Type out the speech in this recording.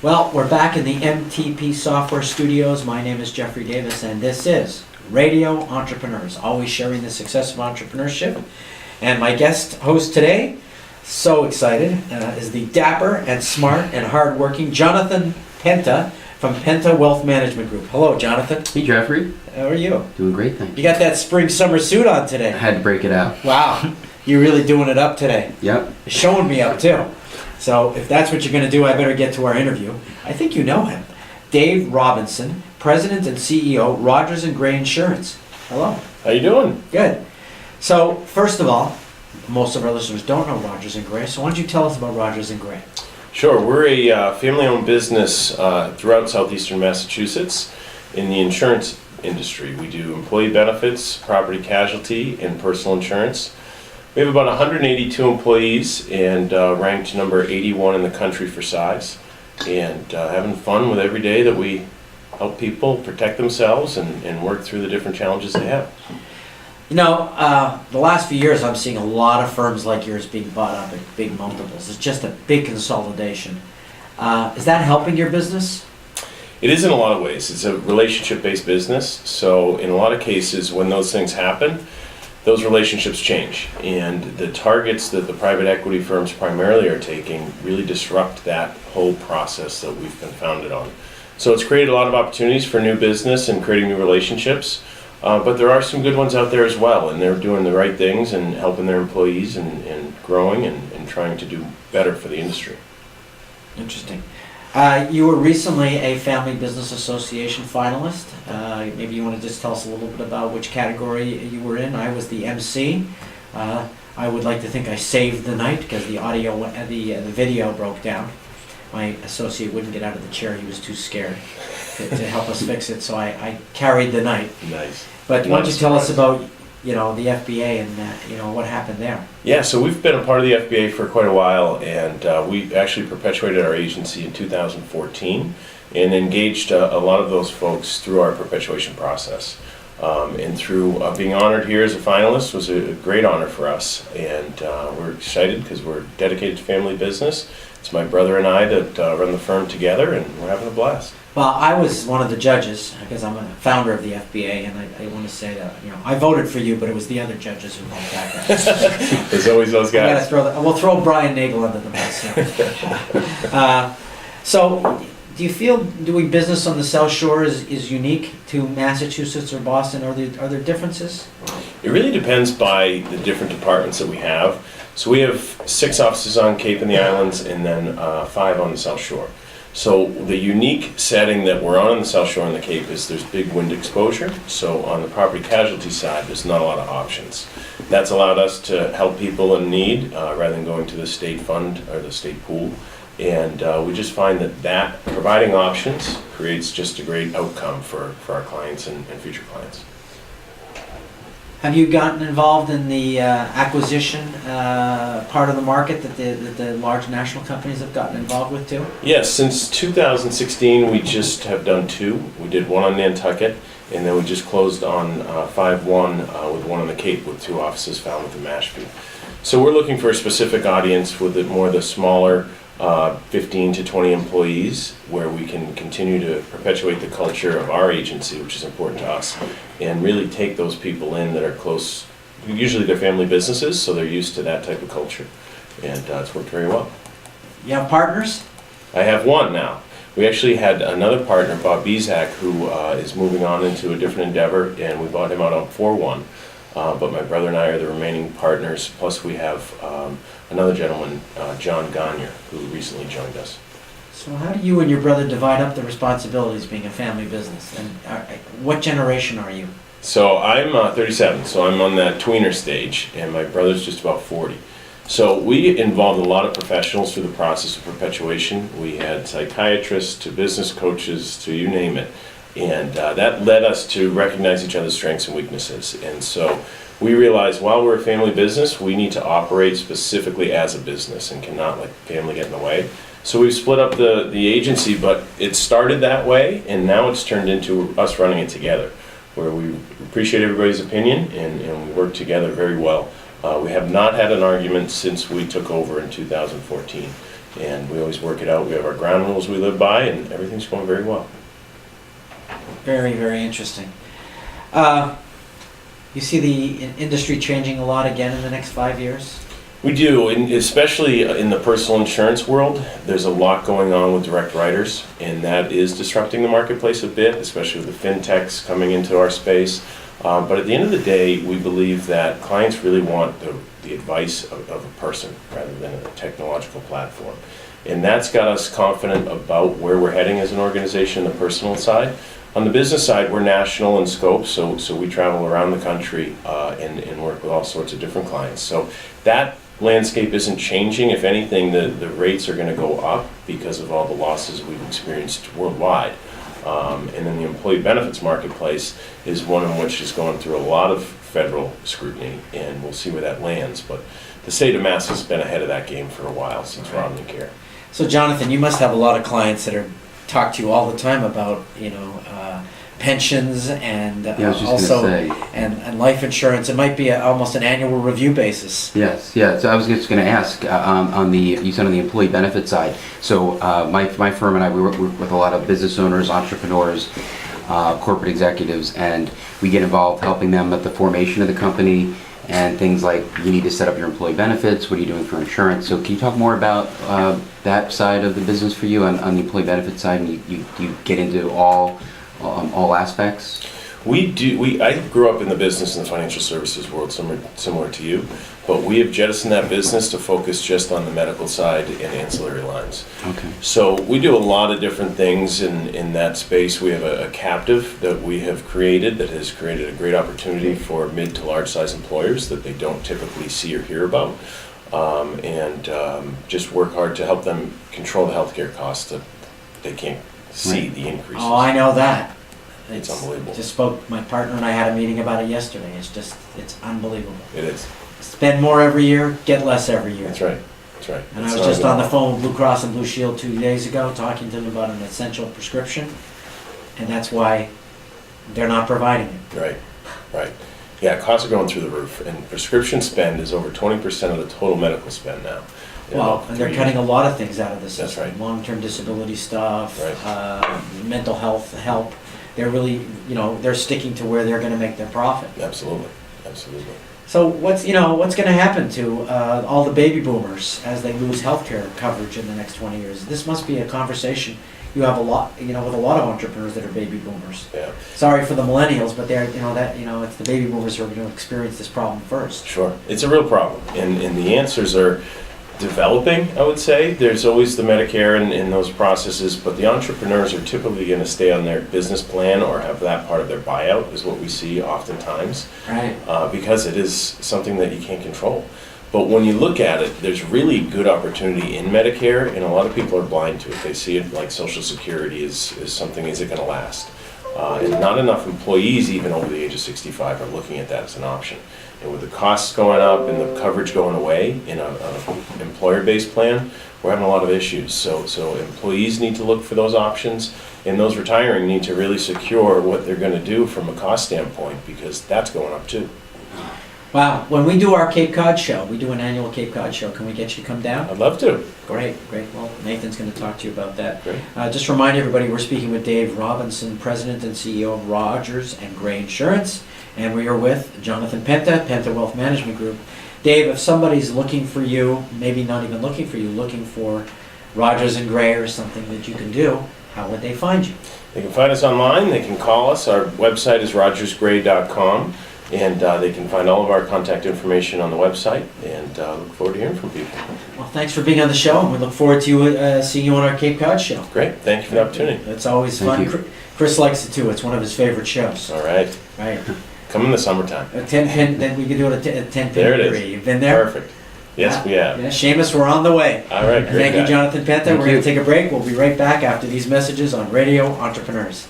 Well, we're back in the MTP Software Studios. My name is Jeffrey Davis, and this is Radio Entrepreneurs, always sharing the success of entrepreneurship. And my guest host today, so excited, is the dapper and smart and hardworking Jonathan Penta from Penta Wealth Management Group. Hello, Jonathan. Hey, Jeffrey. How are you? Doing great, thank You you. got that spring summer suit on I today. had to break it out. Wow, you're really doing it up today. Yep. You're showing me up too. So if that's what you're going to do, I better get to our interview. I think you know him. Dave Robinson, President and CEO, Rogers and Gray Insurance. Hello. How you doing? Good. So first of all, most of our listeners don't know Rogers and Gray, so why don't you tell us about Rogers and Gray? Sure. We're a family-owned business throughout southeastern Massachusetts in the insurance industry. We do employee benefits, property casualty, and personal insurance. We have about 182 employees and ranked number 81 in the country for size. And having fun with every day that we help people protect themselves and work through the different challenges they have. You know, the last few years I'm seeing a lot of firms like yours being bought up at big multiples. It's just a big consolidation. Is that helping your business? It is in a lot of ways. It's a relationship-based business. So in a lot of cases, when those things happen, those relationships change. And the targets that the private equity firms primarily are taking really disrupt that whole process that we've been founded on. So it's created a lot of opportunities for new business and creating new relationships. But there are some good ones out there as well, and they're doing the right things and helping their employees and growing and trying to do better for the industry. Interesting. You were recently a Family Business Association finalist. Maybe you want to just tell us a little bit about which category you were in. I was the MC. I would like to think I saved the night because the video broke down. My associate wouldn't get out of the chair. He was too scared to help us fix it, so I carried the night. Nice. But why don't you tell us about the FBA and what happened there? Yeah, so we've been a part of the FBA for quite a while, and we actually perpetuated our agency in 2014 and engaged a lot of those folks through our perpetuation process. And through being honored here as a finalist was a great honor for us, and we're excited because we're dedicated to family business. It's my brother and I that run the firm together, and we're having a blast. Well, I was one of the judges because I'm a founder of the FBA, and I want to say that I voted for you, but it was the other judges who voted back. There's always those guys. We'll throw Brian Nagel under the bus. So, do you feel doing business on the South Shore is unique to Massachusetts or Boston? Are there differences? It really depends by the different departments that we have. So we have 6 offices on Cape and the Islands, and then 5 on the South Shore. So the unique setting that we're on the South Shore and the Cape is there's big wind exposure. So on the property casualty side, there's not a lot of options. That's allowed us to help people in need rather than going to the state fund or the state pool. And we just find that providing options creates just a great outcome for our clients and future clients. Have you gotten involved in the acquisition part of the market that the large national companies have gotten involved with too? Yes, since 2016 we just have done 2. We did one on Nantucket, and then we just closed on 5-1 with one on the Cape with 2 offices found within Mashpee. So we're looking for a specific audience with more of the smaller 15 to 20 employees, where we can continue to perpetuate the culture of our agency, which is important to us, and really take those people in that are close. Usually they're family businesses, so they're used to that type of culture, and it's worked very well. You have partners? I have one now. We actually had another partner, Bob Bezak, who is moving on into a different endeavor, and we bought him out on 4-1. But my brother and I are the remaining partners, plus we have another gentleman, John Gagne, who recently joined us. So how do you and your brother divide up the responsibilities being a family business? And what generation are you? So I'm 37, so I'm on that tweener stage, and my brother's just about 40. So we involved a lot of professionals through the process of perpetuation. We had psychiatrists to business coaches to you name it. And that led us to recognize each other's strengths and weaknesses. And so we realized while we're a family business, we need to operate specifically as a business and cannot let family get in the way. So we've split up the agency, but it started that way, and now it's turned into us running it together, where we appreciate everybody's opinion and we work together very well. We have not had an argument since we took over in 2014. and we always work it out. We have our ground rules we live by, and everything's going very well. Very, very interesting. You see the industry changing a lot again in the next 5 years? We do, and especially in the personal insurance world. There's a lot going on with direct writers, and that is disrupting the marketplace a bit, especially with the fintechs coming into our space. But at the end of the day, we believe that clients really want the advice of a person rather than a technological platform. And that's got us confident about where we're heading as an organization, the personal side. On the business side, we're national in scope, so we travel around the country and work with all sorts of different clients. So that landscape isn't changing. If anything, the rates are going to go up because of all the losses we've experienced worldwide. And then the employee benefits marketplace is one in which is going through a lot of federal scrutiny, and we'll see where that lands. But the state of Mass has been ahead of that game for a while since Romney Care. So Jonathan, you must have a lot of clients that talk to you all the time about, pensions and Yeah, I was just also going to say. and life insurance. It might be almost an annual review basis. Yes, yeah. So I was just going to ask you said on the employee benefit side. So my firm and I, we work with a lot of business owners, entrepreneurs, corporate executives, and we get involved helping them at the formation of the company and things like you need to set up your employee benefits. What are you doing for insurance? So can you talk more about that side of the business for you on the employee benefit side? And you get into all aspects? We do. I grew up in the business and the financial services world, similar to you, but we have jettisoned that business to focus just on the medical side and ancillary lines. Okay. So we do a lot of different things in that space. We have a captive that we have created that has created a great opportunity for mid to large size employers that they don't typically see or hear about, and just work hard to help them control the healthcare costs that they can't see Right. the increases. Oh, I know that. It's unbelievable. Just spoke. My partner and I had a meeting about it yesterday. It's unbelievable. It is. Spend more every year, get less every year. That's right. That's right. And It's I was not just even on the all- phone with Blue Cross and Blue Shield 2 days ago, talking to them about an essential prescription, and that's why they're not providing it. Right, right. Yeah, costs are going through the roof, and prescription spend is over 20% of the total medical spend now. in Well, about and they're 3 cutting a years. lot of things out of the That's system. right. Long-term disability stuff, Right. mental health help. They're really, they're sticking to where they're going to make their profit. Absolutely, absolutely. So what's going to happen to all the baby boomers as they lose healthcare coverage in the next 20 years? This must be a conversation you have a lot, with a lot of entrepreneurs that are baby boomers. Yeah, Sorry for the millennials, but it's the baby boomers who are going to experience this problem first. sure. It's a real problem, and the answers are developing, I would say. There's always the Medicare and those processes, but the entrepreneurs are typically going to stay on their business plan or have that part of their buyout, is what we see oftentimes, Right. because it is something that you can't control. But when you look at it, there's really good opportunity in Medicare, and a lot of people are blind to it. They see it like Social Security is something, is it going to last? And not enough employees, even over the age of 65, are looking at that as an option. And with the costs going up and the coverage going away in an employer-based plan, we're having a lot of issues. So employees need to look for those options, and those retiring need to really secure what they're going to do from a cost standpoint, because that's going up too. Wow. When we do our Cape Cod show, we do an annual Cape Cod show. Can we get you to come down? I'd love to. Great. Well, Nathan's going to talk to you about that. Great. Just remind everybody, we're speaking with Dave Robinson, President and CEO of Rogers and Gray Insurance, and we are with Jonathan Penta, Penta Wealth Management Group. Dave, if somebody's looking for you, maybe not even looking for you, looking for Rogers and Gray or something that you can do, how would they find you? They can find us online. They can call us. Our website is rogersgray.com, and they can find all of our contact information on the website, and look forward to hearing from people. Well, thanks for being on the show, and we look forward to seeing you on our Cape Cod show. Great. Thank you for the opportunity. It's always Thank fun. you. Chris likes it too. It's one of his favorite shows. All right. Right. Come in the summertime. A 10 pin, then we could do it a 10 pin There it is. degree. You've been there? Perfect. Yes, we have. Yeah, Seamus, we're on the way. All right. And Great. thank you, guy. Jonathan Penta. Thank We're going you. to take a break. We'll be right back after these messages on Radio Entrepreneurs.